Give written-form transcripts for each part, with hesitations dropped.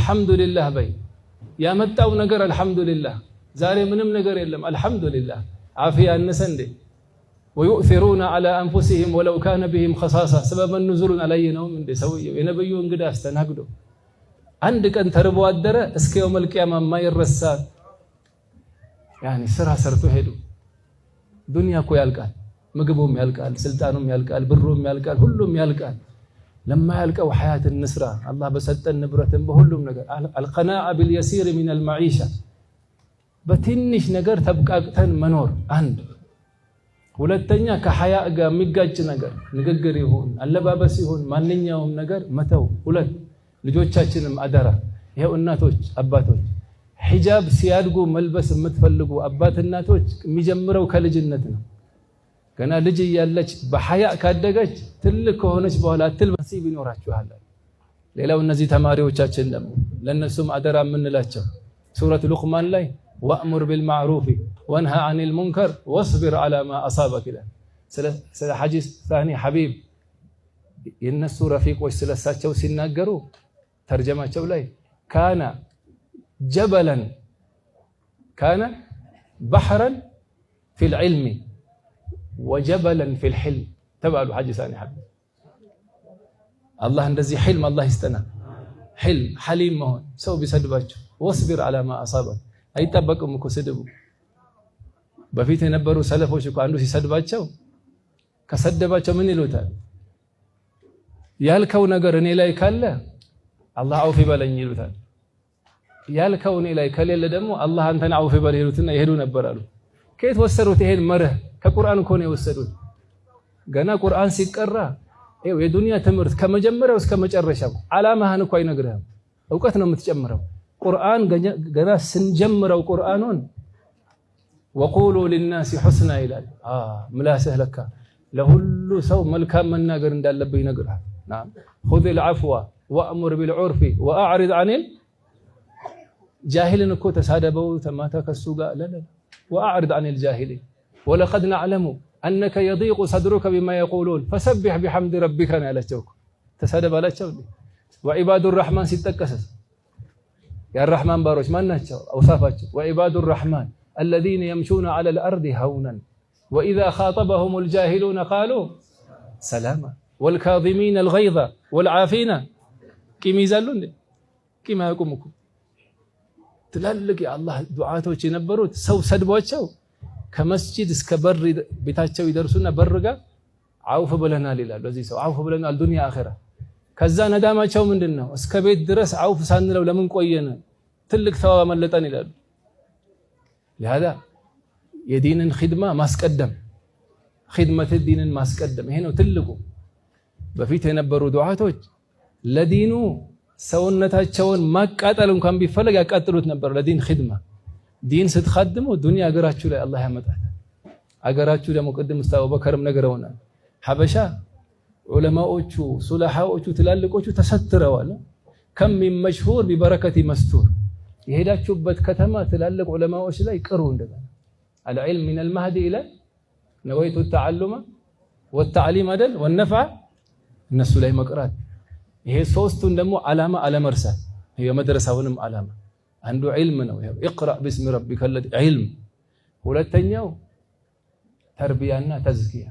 አልሐምዱሊላህ በይ። ያመጣው ነገር አልሐምዱሊላህ። ዛሬ ምንም ነገር የለም አልሐምዱሊላህ። ዓፊያ አነሰ እንዴ? ወዩእሲሩነ ዐላ አንፉሲሂም ወለው ካነ ቢሂም ኸሳሳ። ሰበበ ኑዙሉን አላየነውም እንዴ? ሰውየው የነብዩ እንግዳ አስተናግዶ አንድ ቀን ተርቦ አደረ። እስከ የውመል ቂያማ የማይረሳ ያኒ ስራ ሰርቶ ሄዱ። ዱንያ እኮ ያልቃል፣ ምግቡም ያልቃል፣ ስልጣኑም ያልቃል፣ ብሩም ያልቃል፣ ሁሉም ያልቃል። ለማ ያልቀው ሐያት እንስራ። አላህ በሰጠን ንብረትን በሁሉም ነገር አልቀናዓ ቢልየሲር ሚነል መዒሻ፣ በትንሽ ነገር ተብቃቅተን መኖር አንድ። ሁለተኛ ከሐያ ጋር የሚጋጭ ነገር ንግግር ይሁን አለባበስ ይሁን ማንኛውም ነገር መተው። ሁለት ልጆቻችንም አደራ። ይሄው እናቶች አባቶች ሒጃብ ሲያድጉ መልበስ የምትፈልጉ አባት እናቶች የሚጀምረው ከልጅነት ነው። ገና ልጅ እያለች በሐያ ካደገች ትልቅ ከሆነች በኋላ አትልበሲ ቢኖራችኋል። ሌላው እነዚህ ተማሪዎቻችን ደግሞ ለነሱም አደራ የምንላቸው ሱረቱ ሉቅማን ላይ ወእሙር ቢልማዕሩፍ ወንሃ ዐኒል ሙንከር ወስቢር ዐላ ማ አሳበክ ይላል። ስለ ሐጂ ሳኒ ሐቢብ የነሱ ረፊቆች ስለሳቸው ሲናገሩ ተርጀማቸው ላይ ካነ ጀበለን ካነ በሕረን ፊል ዒልሚ ወጀበለን ፊል ሒልም ተባሉ ሐጂ ሳኒ ሐቢብ። አላህ እንደዚህ ሒልም አላህ ይስጠና። ሒልም ሐሊም መሆን ሰው ቢሰድባቸው ወስቢር ዐላ ማ አሳበክ አይጠበቅም እኮ ስድቡ። በፊት የነበሩ ሰለፎች እኮ አንዱ ሲሰድባቸው ከሰደባቸው ምን ይሉታል? ያልከው ነገር እኔ ላይ ካለ አላህ አውፍ ይበለኝ ይሉታል። ያልከው እኔ ላይ ከሌለ ደግሞ አላህ አንተን አውፍ ይበል ይሉትና ይሄዱ ነበር አሉ። ከየት ወሰዱት ይሄን መርህ? ከቁርአን እኮ ነው የወሰዱት። ገና ቁርአን ሲቀራ ይኸው የዱንያ ትምህርት ከመጀመሪያው እስከ መጨረሻው ዓላማህን እኮ አይነግርህም። እውቀት ነው የምትጨምረው። ቁርአን ገና ስንጀምረው ቁርአኑን ወቁሉ ሊናሲ ሑስና ይላል። ምላስህ ለካ ለሁሉ ሰው መልካም መናገር እንዳለብህ ይነግርሃል። ናም ኹዚል ዐፍወ ወእሙር ቢልዑርፊ ወአዕሪድ ዐኒል ጃሂልን እኮ ተሳደበው ተማታ ከሱ ጋር ለለ ወአዕሪድ ዐኒል ጃሂሊን ወለቀድ ነዕለሙ አነከ የዲቁ ሰድሩከ ቢማ የቁሉን ፈሰቢሕ ቢሐምድ ረቢከ ነው ያላቸው። ተሳደብ አላቸው። ወዒባዱ ረሕማን ሲጠቀስ የአራሕማን ባሮች ማን ናቸው? አውሳፋቸው ወዒባዱ ረሕማን አለዚነ የምሹነ ዐለል አርዲ ሀውነን ወኢዛ ኻጠበሁሙል ጃሂሉነ ቃሉ ሰላማ ወልካዚሚነ አልገይዘ ወልዓፊነ። ቂም ይዛሉ እንዴ? ቂም አያውቁም እኮ። ትላልቅ የአላህ ዱዓቶች የነበሩት ሰው ሰድቧቸው ከመስጂድ እስከ በር ቤታቸው ይደርሱና በር ጋር አውፍ ብለናል ይላሉ። ለዚህ ሰው አውፍ ብለናል ዱንያ አኺራ። ከዛ ነዳማቸው ምንድነው? እስከ ቤት ድረስ አውፍ ሳንለው ለምን ቆየን? ትልቅ ተዋባ መለጠን ይላሉ። ለሃዳ የዲንን ኺድማ ማስቀደም ኺድመት ዲንን ማስቀደም ይሄ ነው ትልቁ። በፊት የነበሩ ዱዓቶች ለዲኑ ሰውነታቸውን ማቃጠል እንኳን ቢፈለግ ያቃጥሉት ነበር ለዲን ኺድማ። ዲን ስትخدሙ ዱንያ አገራችሁ ላይ አላህ ያመጣል። አገራችሁ ደግሞ ቅድም አቡበከርም ነገረውናል። ሐበሻ ዑለማዎቹ ሱለሃዎቹ ትላልቆቹ ተሰትረዋል። ከም መሽሁር ቢበረከቲ መስቱር። የሄዳችሁበት ከተማ ትላልቅ ዑለማዎች ላይ ቅሩ እንደገና አልዕልም ሚነል መህዲ ኢላ ነወይቱ ተዓሉመ ወተዕሊም አይደል ወነፍዐ እነሱ ላይ መቅራት። ይሄ ሶስቱን ደግሞ ዓላማ አለመርሳት። የመድረሳውንም ዓላማ አንዱ ዒልም ነው። ይሄው ኢቅራ ቢስሚ ረቢከ ለዚ ዒልም። ሁለተኛው ተርቢያና ተዝኪያ።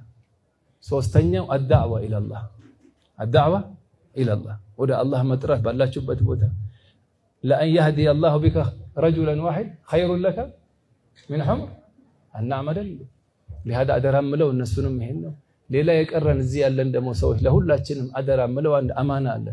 ሶስተኛው አዳዕዋ ኢለላህ አዳዕዋ ኢለላህ ወደ አላህ መጥራት ባላችሁበት ቦታ ለአን የህዲየ አላሁ ቢከ ረጁለን ዋሂድ ኸይሩን ለከ ሚን ሑምር አልነዓም አይደል? ለሃዳ አደራ ምለው እነሱንም ይሄን ነው። ሌላ የቀረን እዚህ ያለን ደግሞ ሰዎች ለሁላችንም አደራ ምለው አንድ አማና አለ።